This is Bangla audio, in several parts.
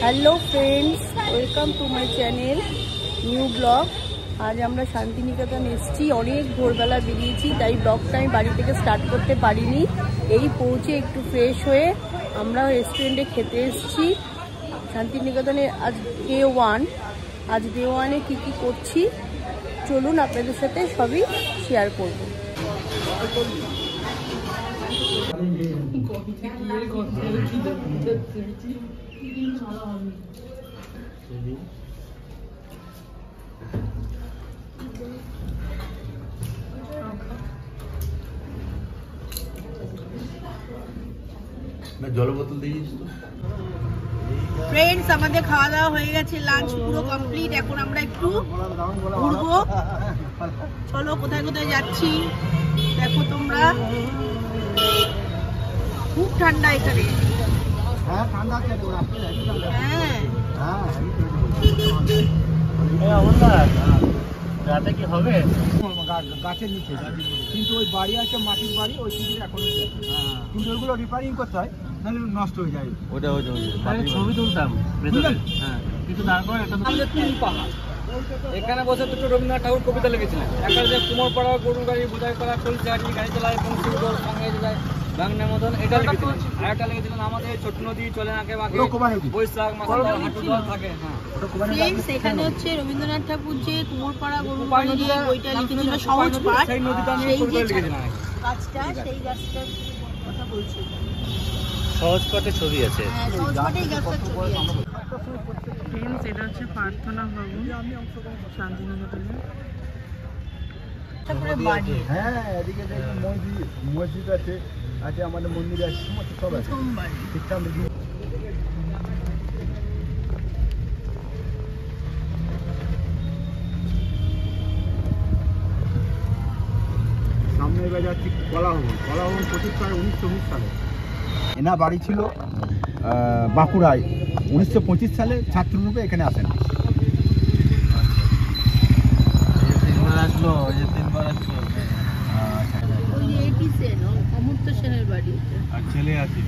Hello friends, welcome to my channel new blog. আজ আমরা শান্তিনিকেতন এসেছি, অনেক ভোরবেলা বেরিয়েছি, তাই ব্লগটা আমি বাড়ি থেকে স্টার্ট করতে পারিনি। এই পৌঁছে একটু ফ্রেশ হয়ে আমরা রেস্টুরেন্টে খেতে এসেছি শান্তিনিকেতনে। আজ ডে ওয়ানে কী কী করছি চলুন আপনাদের সাথে সবই শেয়ার করব। জল বোতল দিয়েছিস তো? ফ্রেন্ডস, আমাদের খাওয়া দাওয়া হয়ে গেছে, লাঞ্চ পুরো কমপ্লিট। এখন আমরা একটু ঘুরবো। চলো, কোথায় কোথায় যাচ্ছি দেখো তোমরা। খুব ঠান্ডা এখানে। রাতে কি হবে? গাছের নিচে, কিন্তু ওই বাড়ি আছে মাটির বাড়ি, ওই কিছু এখন কিন্তু ওইগুলো রিপেয়ারিং করতে হয়, নাহলে নষ্ট হয়ে যায়। ওটা ছবি তুলতাম কিছু তারপর একটা এখানে বসে দুটো রবীন্দ্রনাথ ঠাকুর কবিতা লিখেছিলেন। একটা যে কুমোরপাড়া গরু গাড়ি বোঝাই করা কলসি গাড়ি চালায় পঙ্কির সঙ্গে যায় বাংলার মতন, এটা লিখেছিলেন। আর একটা লিখেছিলেন আমাদের ছোট নদী চলে নাকে বাঁকে বৈশাখ মাসে হাঁটু জল থাকে। ফ্রেন্ডস, এখানে হচ্ছে রবীন্দ্রনাথ ঠাকুর যে কুমোরপাড়া গরু গাড়ি নিয়ে বইটা লিখেছিল, সহজ পাঠ, সেই নদীটা আমি কবিতা লিখেছিলাম। গাছটা, সেই গাছটার কথা বলছি। সহজ পাঠে ছবি আছে। সহজ পাঠেই গাছটার ছবি আছে। ফ্রেন্ডস, এটা হচ্ছে প্রার্থনা ভবন শান্তিনিকেতনে। হ্যাঁ, এদিকে মসজিদ আছে, আমাদের মন্দির আছে, সব আছে। সামনে এবার যাচ্ছি কলাভবন প্রতিষ্ঠা 1919 সালে। এনা বাড়ি ছিল বাঁকুড়ায়। 1925 সালে ছাত্ররূপে এখানে আসেন। সেনের বাড়ি আর ছেলে আছে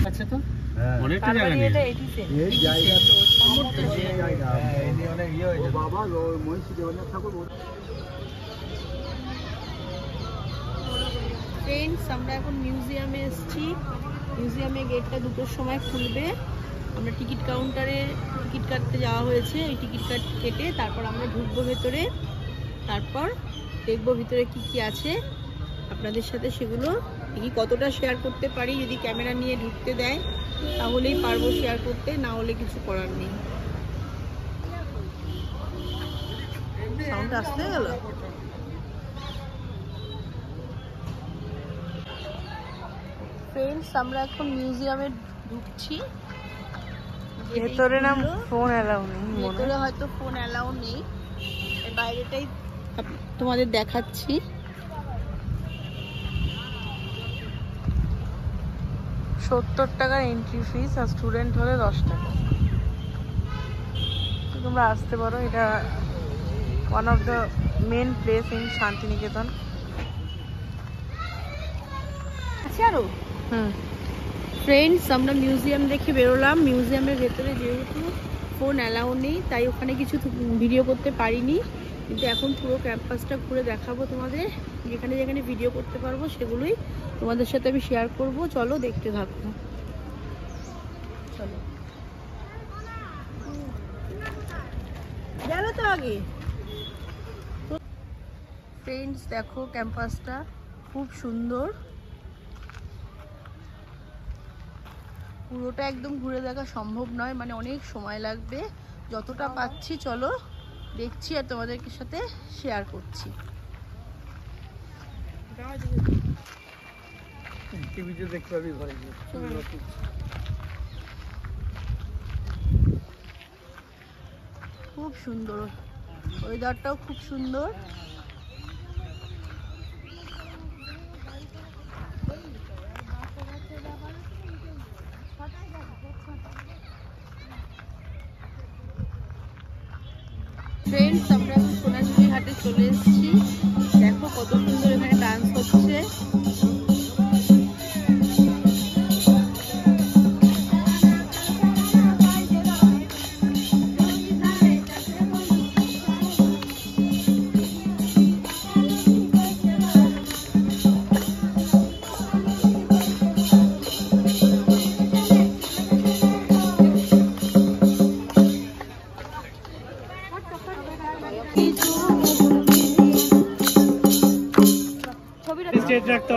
আচ্ছা, তো অনেকটা জায়গা নিয়ে এই জায়গা তো অনেক ইয়ে হয়েছে। বাবা মহিষী দেবনাথ ঠাকুর। ফ্রেন্ডস, আমরা এখন মিউজিয়ামে এসেছি। মিউজিয়ামে গেটটা 2টোর সময় খুলবে। আমরা টিকিট কাউন্টারে টিকিট কাটতে যাওয়া হয়েছে। এই টিকিট কেটে তারপর আমরা ঢুকবো ভেতরে। তারপর দেখবো ভিতরে কি কি আছে, আপনাদের সাথে সেগুলো দেখি কতটা শেয়ার করতে পারি। যদি ক্যামেরা নিয়ে ঢুকতে দেয় তাহলেই পারবো শেয়ার করতে, না হলে কিছু করার নেই। সাউন্ড আসতে গেল। ফ্রেন্ডস, আমরা এখন মিউজিয়ামে ঢুকছি। ভেতরে না ফোন অ্যালাউ নেই, ভেতরে হয়তো ফোন অ্যালাউ নেই, বাইরেটাই তোমাদের দেখাচ্ছি। টাকা এন্ট্রি ফিস, আর স্টুডেন্ট হলে 10 টাকা। তোমরা আসতে পারো। এটা one of the main place in Santiniketan. আছে আরো। ফ্রেন্ডস, আমরা মিউজিয়াম দেখে বেরোলাম। মিউজিয়ামের ভেতরে যেহেতু ফোন অ্যালাউ নেই, তাই ওখানে কিছু ভিডিও করতে পারিনি, কিন্তু এখন পুরো ক্যাম্পাসটা ঘুরে দেখাবো তোমাদের। যেখানে যেখানে ভিডিও করতে পারবো সেগুলোই তোমাদের সাথে আমি শেয়ার করব। চলো, দেখতে থাকো। চলো, গেল তো আগে। ফ্রেন্ডস, দেখো ক্যাম্পাসটা খুব সুন্দর। পুরোটা একদম ঘুরে দেখা সম্ভব নয়, মানে অনেক সময় লাগবে। যতটা পাচ্ছি চলো দেখছি আর তোমাদের সাথে শেয়ার করছি। টিভিতে দেখতে পাবি ঘরে গিয়ে। খুব সুন্দর, ওয়েদারটাও খুব সুন্দর। ফ্রেন্ডস, আমরা এখন সোনাঝুরি হাটে চলে এসেছি। দেখো কত সুন্দর এখানে ডান্স হচ্ছে।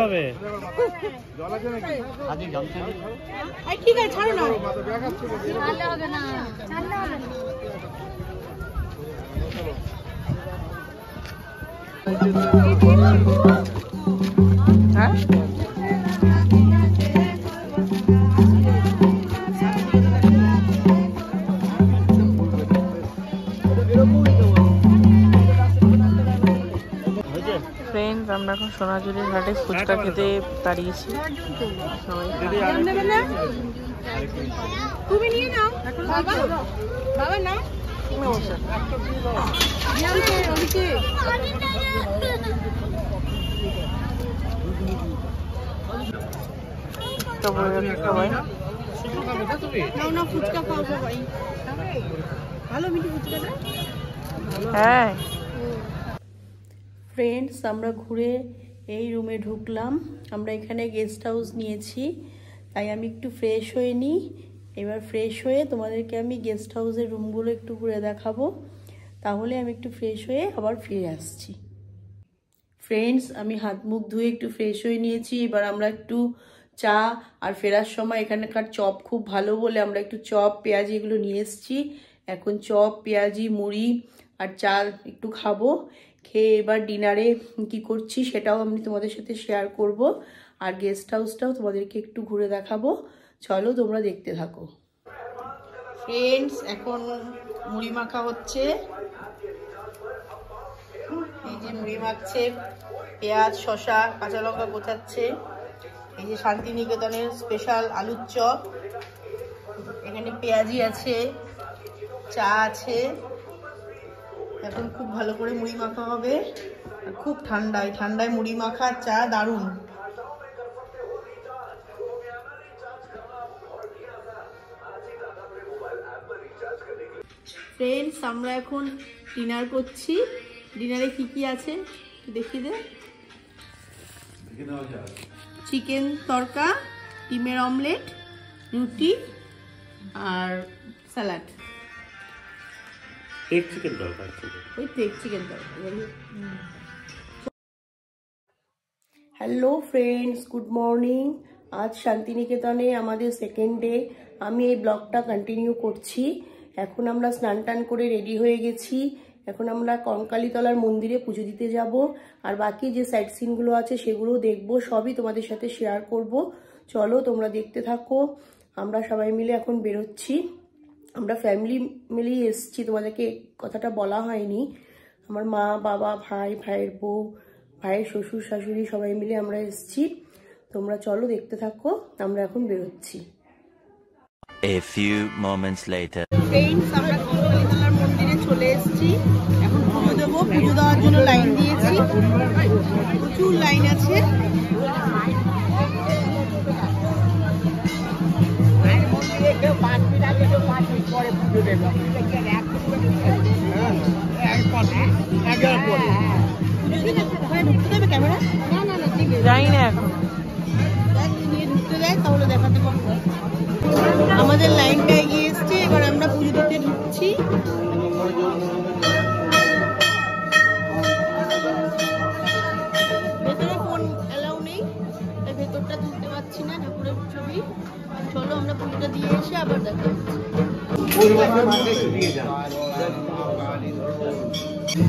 হবে। জল আছে নাকি? আজকে জল খাবে? ঠিক আছে ছাড়ো না। ছাড়লে হবে না, ছাড়লে হবে না। হ্যাঁ ফ্রেন্ডস, আমরা এখন সোনাঝুরির ঘাটে ফুচকা খেতে দাঁড়িয়েছি সবাই। তুমি নিয়ে নাও বাবা, বাবা নাও। তো সবাই নাও না, ফুচকা খাও সবাই। ভালো মিঠি ফুচকাটা। হ্যাঁ ফ্রেন্ডস, আমরা ঘুরে এই রুমে ঢুকলাম। আমরা এখানে গেস্ট হাউস নিয়েছি, তাই আমি একটু ফ্রেশ হয়ে নিই। এবার ফ্রেশ হয়ে তোমাদেরকে আমি গেস্ট হাউসের রুমগুলো একটু ঘুরে দেখাবো, তাহলে আমি একটু ফ্রেশ হয়ে আবার ফিরে আসছি। ফ্রেন্ডস, আমি হাত মুখ ধুয়ে একটু ফ্রেশ হয়ে নিয়েছি। এবার আমরা একটু চা, আর ফেরার সময় এখানকার চপ খুব ভালো বলে আমরা একটু চপ পেঁয়াজি এগুলো নিয়ে এসেছি। এখন চপ পেঁয়াজি মুড়ি আর চা একটু খাবো। খেয়ে এবার ডিনারে কি করছি সেটাও আমি তোমাদের সাথে শেয়ার করব, আর গেস্ট হাউসটাও তোমাদেরকে একটু ঘুরে দেখাবো। চলো তোমরা দেখতে থাকো। ফ্রেন্ডস, এখন মুড়ি মাখা হচ্ছে। এই যে মুড়ি মাখছে, পেঁয়াজ শসা কাঁচা লঙ্কা গোছাচ্ছে। এই যে শান্তিনিকেতনের স্পেশাল আলুর চপ, এখানে পেঁয়াজি আছে, চা আছে। এখন খুব ভালো করে মুড়ি মাখা হবে, আর খুব ঠান্ডায় ঠান্ডায় মুড়ি মাখা চা দারুণ। ফ্রেন্ডস, আমরা এখন ডিনার করছি। ডিনারে কি কি আছে দেখিয়ে দে। চিকেন তড়কা, ডিমের অমলেট, রুটি আর স্যালাড। এক চিকেন দরকার ছিল। ওই তো এক chicken tadka. Hello friends, good morning. আজ শান্তিনিকেতনে আমাদের সেকেন্ড ডে। আমি এই ব্লগটা কন্টিনিউ করছি। এখন আমরা স্নান টান করে রেডি হয়ে গেছি। এখন আমরা কঙ্কালীতলার মন্দিরে পুজো দিতে যাব, আর বাকি যে সাইট সিনগুলো আছে সেগুলো দেখবো, সবই তোমাদের সাথে শেয়ার করব। চলো তোমরা দেখতে থাকো। আমরা সবাই মিলে এখন বেরোচ্ছি। আমরা ফ্যামিলি মিলেই এসছি, তোমাদেরকে কথাটা বলা হয়নি। আমার মা, বাবা, ভাই, ভাইয়ের বউ, ভাইয়ের শ্বশুর শাশুড়ি সবাই মিলে আমরা এসছি। তোমরা চলো দেখতে থাকো। আমরা এখন বেরোচ্ছি। A few moments later. Friends, আমরা কঙ্কালীতলার মন্দিরে চলে এসেছি। এখন পুজো দেবো। পুজো দেওয়ার জন্য লাইন দিয়েছি, প্রচুর লাইন আছে। ক্যামেরা যাই না এখন, নিয়ে ঢুকতে দেয় তাহলে দেখাতে পারবো। আমাদের লাইনটা এগিয়ে এসছে, এবার আমরা পুজো দিতে ঢুকছি। ভেতরে ফোন অ্যালাউ নেই, তাই ভেতরটা তুলতে পারছি না ঠাকুরের ছবি। চলো আমরা পুজোটা দিয়ে এসে আবার দেখা হচ্ছে।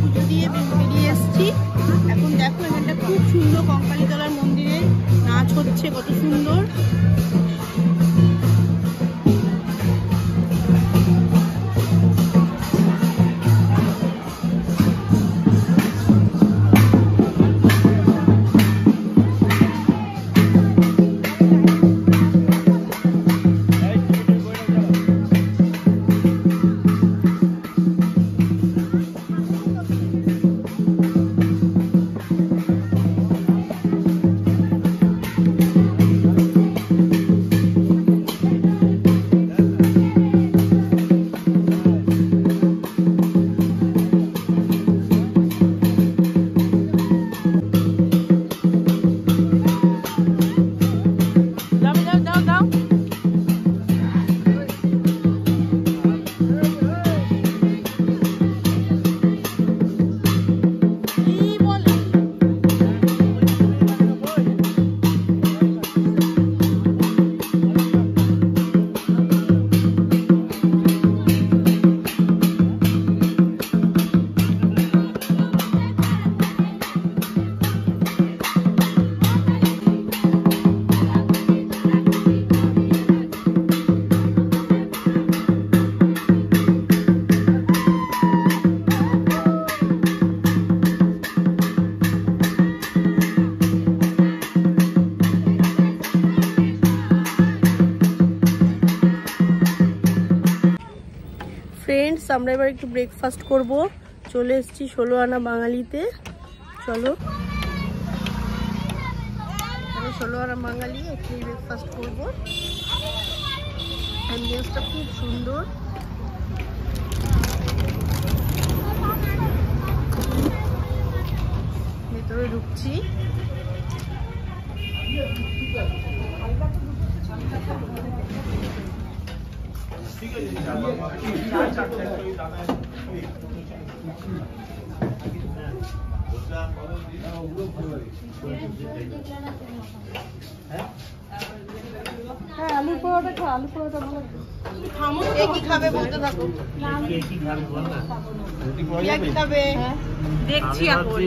পুজো দিয়ে বেরিয়ে এসছি। এখন দেখো এখানটা খুব সুন্দর, কঙ্কালীতলার মন্দিরে নাচ হচ্ছে, কত সুন্দর। আমরা এবার একটু ব্রেকফাস্ট করব। চলে এসেছি 16 আনা বাঙালিতে। চলো 16 আনা বাঙালি একটু ব্রেকফাস্ট করবো। অ্যাম্বিয়েন্সটা খুব সুন্দর। ভেতরে ঢুকছি। হ্যাঁ আলু পরোটা খা, আলু পরোটা ভালো। খামো কে কি খাবে বলতে থাকো। কে কি খাবে দেখছি এখন।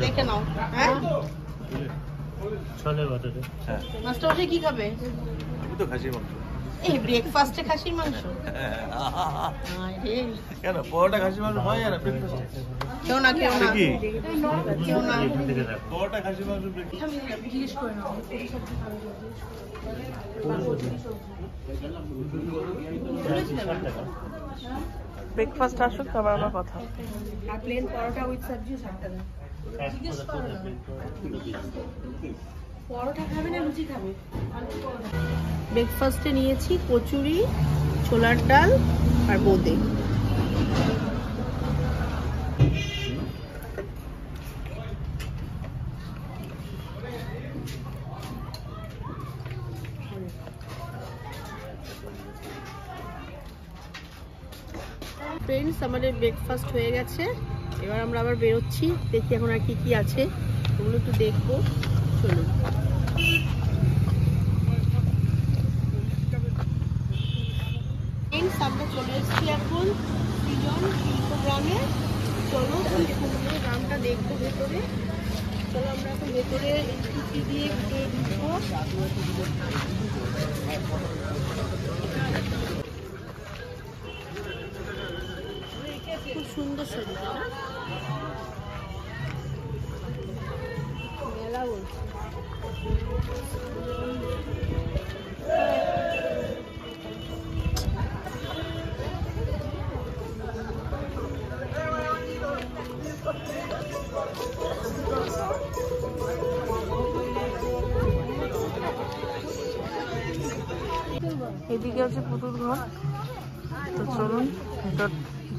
দেখে নাও। হ্যাঁ চলে বটে। হ্যাঁ মাস্টার কি খাবে? আমি তো খাসির মাংস। এই ব্রেকফাস্টে খাসির মাংস? কেন পরোটা খাসির মাংস হয় না ব্রেকফাস্টে? কেউ না কেউ না কেউ না। পরোটা খাসির মাংস জিজ্ঞেস করে নাও। ব্রেকফাস্ট আসুক তারপর আমার কথা। আর প্লেন পরোটা উইথ সবজি 60 টাকা। পরোটা খাবে না লুচি খাবে? ব্রেকফাস্টে নিয়েছি কচুরি, ছোলার ডাল আর বোঁদে। ফ্রেন্ডস আমাদের ব্রেকফাস্ট হয়ে গেছে। এবার আমরা আবার বেরোচ্ছি, দেখি এখন আর কি কি আছে ওগুলো একটু দেখবো। চলুন। ফ্রেন্ডস আমরা চলে এসেছি এখন সৃজন শিল্পগ্রামে। চলো গ্রামটা দেখবো ভেতরে। চলো আমরা এখন ভেতরে এন্ট্রি দিয়ে ঢুকবো। খুব সুন্দর সাজিয়েছে না মেলা বলছে। এদিকে আছে পুতুল ঘর, তো চলুন ভেতর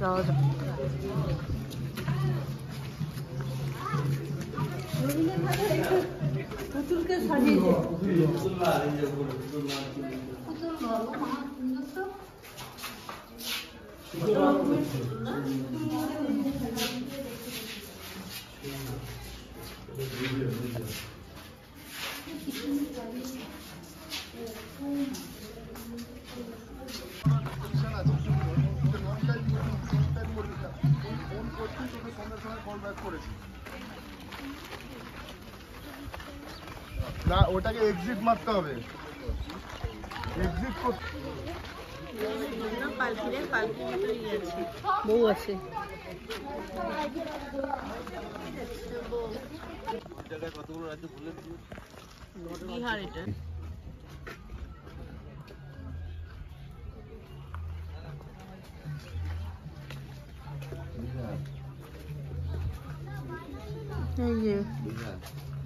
যাওয়া যাক। পুতুলকে সাজিয়েছে। না ওটাকে এক্সিট মারতে হবে। এক্সিট করতে বউ আছে। বিহার এটা। এই যে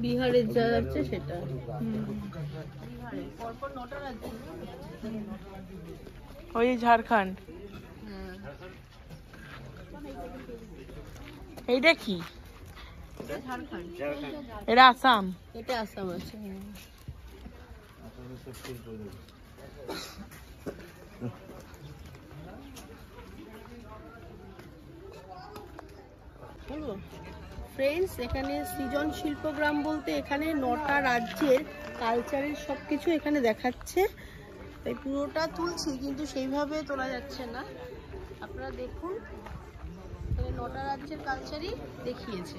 বিহারের যা যাচ্ছে সেটা। ওই ঝাড়খণ্ড। এইটা কি? ঝাড়খণ্ড। এটা আসাম। এটা আসাম আছে। ফ্রেন্ডস এখানে সৃজন শিল্পগ্রাম বলতে এখানে 9টা রাজ্যের কালচারের সবকিছু এখানে দেখাচ্ছে। তাই পুরোটা তুলছি কিন্তু সেইভাবে তোলা যাচ্ছে না। আপনারা দেখুন এখানে 9টা রাজ্যের কালচারই দেখিয়েছে।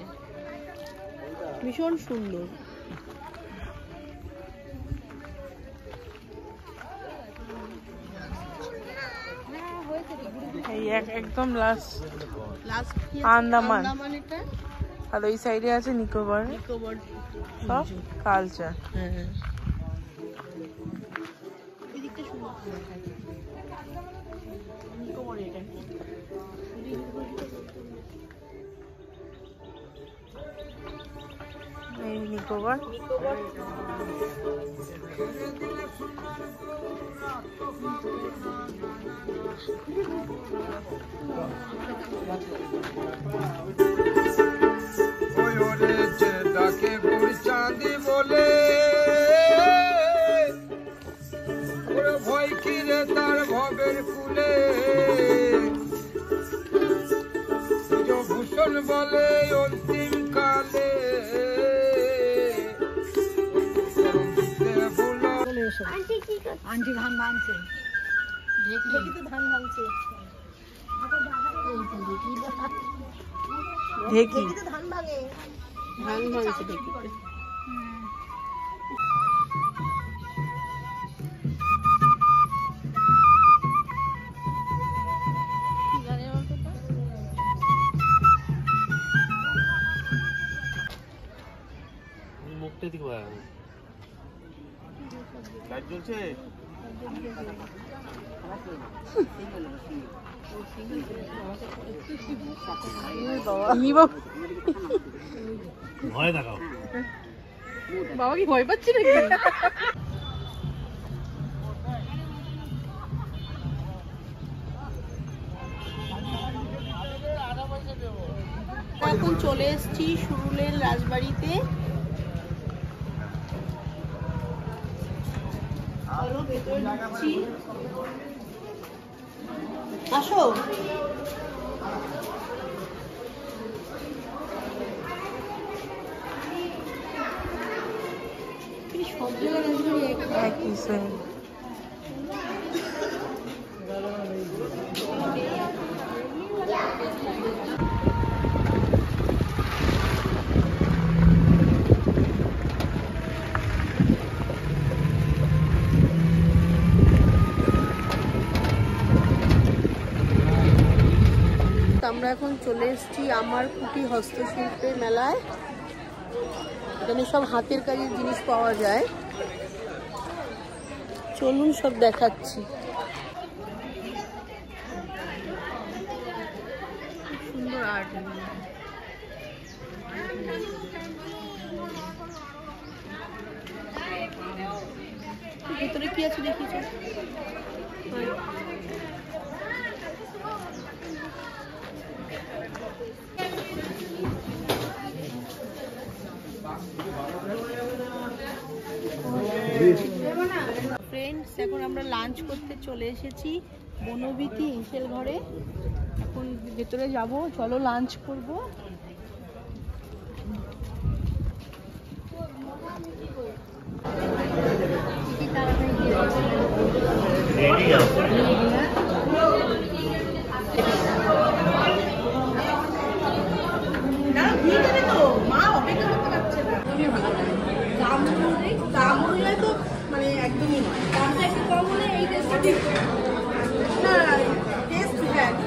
ভীষণ সুন্দর। এই একদম লাস্ট লাস্ট আন্দামান। এটা আর ওই সাইডে আছে নিকোবর। নিকোবর সব কালচার। হ্যাঁ এই দিকটা সুন্দর দেখায়। নিকোবর এটা নিকোবর। ডাকে গুড় চাঁদি বলে ভয় কিরে তার ভবের কুলে ভূষণ বলে অন্তিম কালে আন্টি ধান ভাঙছে, ধান ভাঙছে, ঢেকি ধান ভাঙে, ধান ভাঙছে দেখি। মুখটা দিকে লাইট জ্বলছে। ভয় দেখাও। বাবা কি ভয় পাচ্ছি নাকি? এখন চলে এসেছি সুরুলের রাজবাড়িতে। চলো ভেতরে ঢুকছি, আসো। সব জায়গায় রাজবাড়ি একই সেম। আমরা এখন চলে এসেছি আমার কুটি হস্তশিল্পের মেলায়। এখানে সব হাতের কাজের জিনিস পাওয়া যায়, চলুন সব দেখাচ্ছি। সুন্দর আর্ট। ভিতরে কি আছে দেখিস? ফ্রেন্ডস, এখন আমরা লাঞ্চ করতে চলে এসেছি বনবীথি হেসেল ঘরে। এখন ভেতরে যাব, চলো লাঞ্চ করব। একদমই নয়, দামটা একটু কম হলে এই টেস্টটা ঠিক না, টেস্ট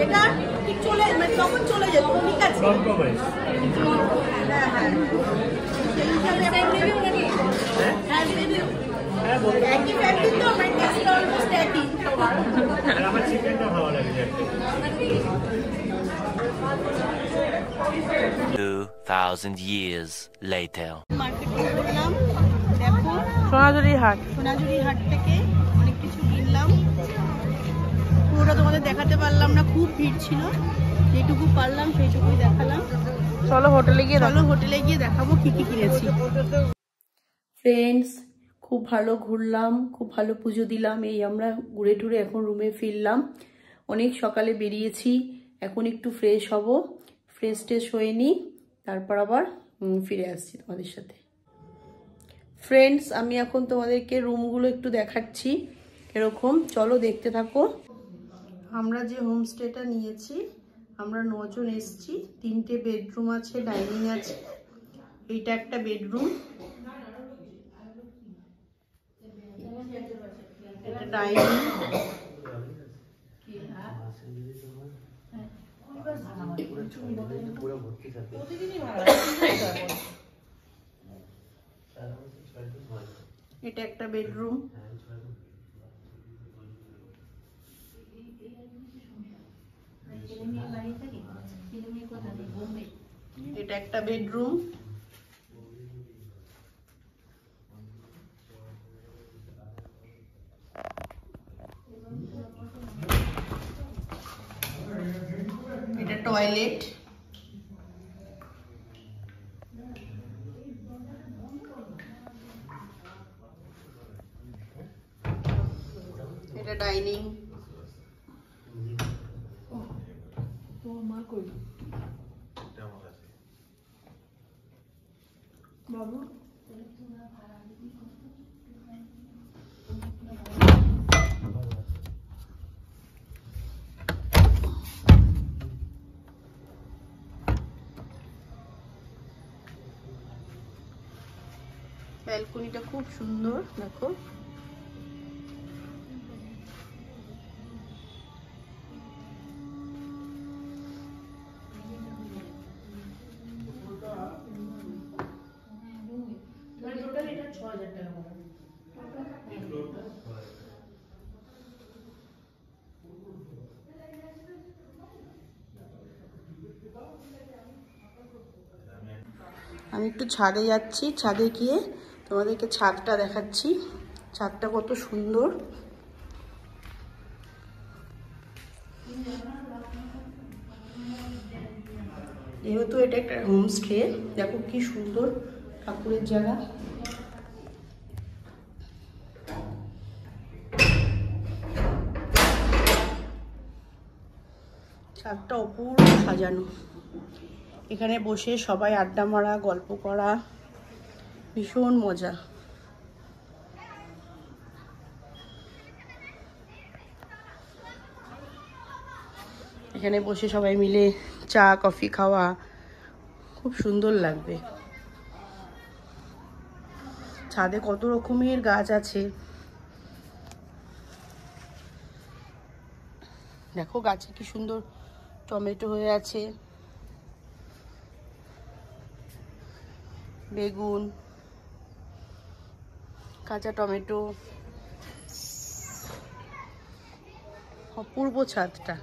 এটা ঠিক চলে মানে তখন চলে যেত, ঠিক আছে। হ্যাঁ হ্যাঁ, সেই হিসাবে একই ফ্যামিলি তো আমার টেস্ট অলমোস্ট একই। আমার চিকেনটা ভালো লাগে। 2000 years later. মার্কেটে ঘুরলাম, দেখো সোনাঝুরি হাট। সোনাঝুরি হাট থেকে অনেক কিছু কিনলাম, পুরোটা তোমাদের দেখাতে পারলাম না, খুব ভিড় ছিল। যেটুকু পারলাম সেইটুকুই দেখালাম। চলো হোটেলে গিয়ে দেখাবো কি কি কিনেছি। ফ্রেন্ডস, খুব ভালো ঘুরলাম, খুব ভালো পুজো দিলাম। এই আমরা ঘুরে টুরে এখন রুমে ফিরলাম। অনেক সকালে বেরিয়েছি, এখন একটু ফ্রেশ হব, ফ্রেশ ট্রেশ হয়ে নিই, তারপর আবার ফিরে আসছি তোমাদের সাথে। ফ্রেন্ডস, আমি এখন তোমাদেরকে রুমগুলো একটু দেখাচ্ছি এরকম, চলো দেখতে থাকো। আমরা যে হোমস্টেটা নিয়েছি, আমরা 9 জন এসেছি। 3টে বেডরুম আছে, ডাইনিং আছে। এইটা একটা বেডরুম, এটা ডাইনিং, এটা একটা বেডরুম, এটা একটা বেডরুম, টয়লেট, এটা ডাইনিং, বাবু ব্যালকনিটা খুব সুন্দর, দেখো। আমি একটু ছাদে যাচ্ছি, ছাদে গিয়ে তোমাদেরকে ছাদটা দেখাচ্ছি। ছাদটা কত সুন্দর, যেহেতু এটা একটা হোমস্টে, দেখো কি সুন্দর ঠাকুরের জায়গা। ছাদটা অপূর্ব সাজানো, এখানে বসে সবাই আড্ডা মারা, গল্প করা, ভীষণ মজা। এখানে বসে সবাই মিলে চা কফি খাওয়া খুব সুন্দর লাগবে। ছাদে কত রকমের গাছ আছে, দেখো গাছে কি সুন্দর টমেটো হয়ে আছে, বেগুন, কাঁচা টমেটো, অপূর্ব ছাদটা।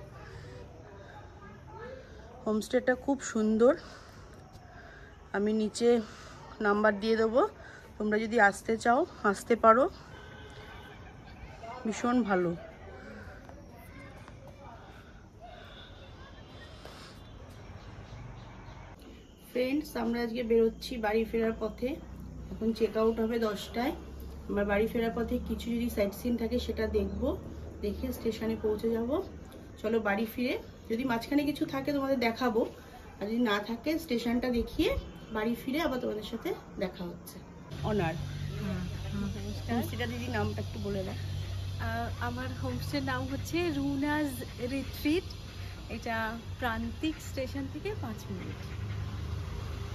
হোমস্টেটা খুব সুন্দর, আমি নিচে নাম্বার দিয়ে দেবো, তোমরা যদি আসতে চাও আসতে পারো, ভীষণ ভালো। ফ্রেন্ডস, আমরা আজকে বেরোচ্ছি বাড়ি ফেরার পথে, এখন চেক আউট হবে 10টায়। আমরা বাড়ি ফেরার পথে কিছু যদি সাইট সিন থাকে সেটা দেখবো, দেখে স্টেশনে পৌঁছে যাব। চলো বাড়ি ফিরে, যদি মাঝখানে কিছু থাকে তোমাদের দেখাবো, আর যদি না থাকে স্টেশনটা দেখিয়ে বাড়ি ফিরে আবার তোমাদের সাথে দেখা হচ্ছে। অনার, সেটা দিদি নামটা একটু বলে দাও। আমার হোমস্টের নাম হচ্ছে রুনাজ রিট্রিট, এটা প্রান্তিক স্টেশন থেকে 5 মিনিট।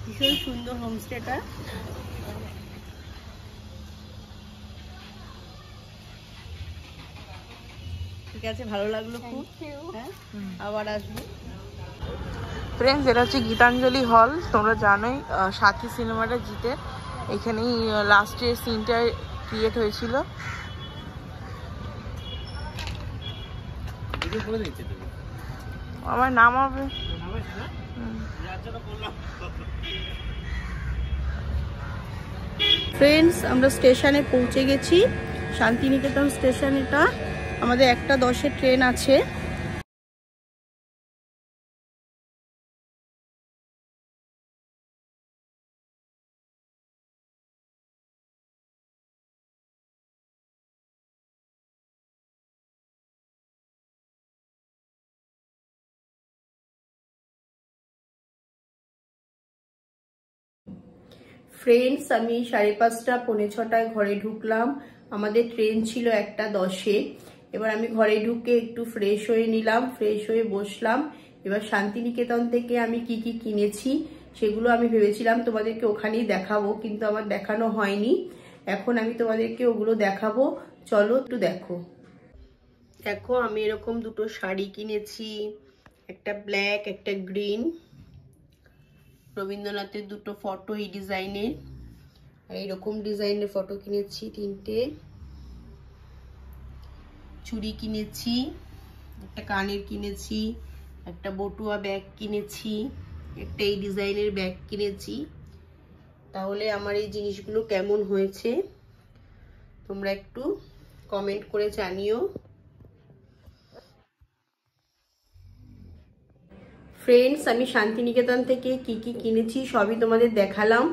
ভীষণ সুন্দর হোমস্টেটা। ঠিক আছে, ভালো লাগলো খুব, হ্যাঁ আবার আসবো। ফ্রেন্ডস, এটা হচ্ছে গীতাঞ্জলি হল, তোমরা জানোই সাথী সিনেমাটা জিতে এখানেই লাস্টের সিনটা ক্রিয়েট হয়েছিল। আমার নাম হবে ফ্রেন্ডস, আমরা স্টেশনে পৌঁছে গেছি, শান্তিনিকেতন স্টেশন। এটা আমাদের 1:10 ট্রেন আছে। ফ্রেন্ডস, আমি 5:30 পৌনে 6টায় ঘরে ঢুকলাম। আমাদের ট্রেন ছিল 1:10-এ। এবার আমি ঘরে ঢুকে একটু ফ্রেশ হয়ে নিলাম, ফ্রেশ হয়ে বসলাম। এবার শান্তিনিকেতন থেকে আমি কি কি কিনেছি সেগুলো আমি ভেবেছিলাম তোমাদেরকে ওখানেই দেখাবো, কিন্তু আমার দেখানো হয়নি। এখন আমি তোমাদেরকে ওগুলো দেখাবো, চলো একটু দেখো। দেখো, আমি এরকম দুটো শাড়ি কিনেছি, একটা ব্ল্যাক একটা গ্রিন, রবীন্দ্রনাথের দুটো ফটো এই ডিজাইনের, আর এইরকম ডিজাইনের ফটো কিনেছি 3টে। চুড়ি কিনেছি, একটা কানের কিনেছি, একটা বটুয়া ব্যাগ কিনেছি, একটা এই ডিজাইনের ব্যাগ কিনেছি। তাহলে আমার এই জিনিসগুলো কেমন হয়েছে তোমরা একটু কমেন্ট করে জানিও। ফ্রেন্ডস, আমি শান্তিনিকেতন থেকে কি কি কিনেছি সবই তোমাদের দেখালাম।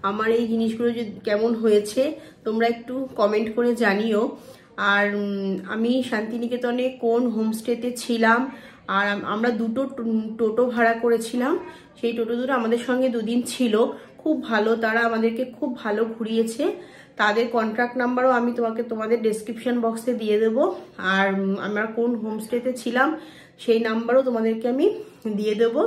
আমার এই জিনিসগুলো কেমন হয়েছে তোমরা একটু কমেন্ট করে জানিও। আর আমি শান্তিনিকেতনে কোন হোমস্টেতে ছিলাম, আর আমরা দুটো টোটো ভাড়া করেছিলাম। সেই টোটো দুটো আমাদের সঙ্গে দুদিন ছিল, খুব ভালো, তারা আমাদেরকে খুব ভালো ঘুরিয়েছে। তাদের কন্ট্যাক্ট নাম্বারও আমি তোমাদের ডেসক্রিপশন বক্সে দিয়ে দেবো। আর আমরা কোন হোমস্টেতে ছিলাম সেই নাম্বারও তোমাদেরকে আমি দিয়ে দেবো।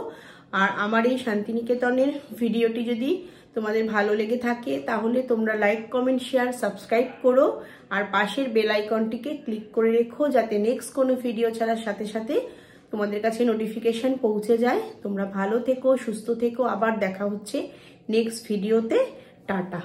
আর আমার এই শান্তিনিকেতনের ভিডিওটি যদি তোমাদের ভালো লেগে থাকে তাহলে তোমরা লাইক, কমেন্ট, শেয়ার, সাবস্ক্রাইব করো। আর পাশের বেল আইকনটিকে ক্লিক করে রেখো যাতে নেক্সট কোনো ভিডিও ছাড়ার সাথে সাথে তোমাদের কাছে নোটিফিকেশন পৌঁছে যায়। তোমরা ভালো থেকো, সুস্থ থেকো। আবার দেখা হচ্ছে নেক্সট ভিডিওতে। টাটা।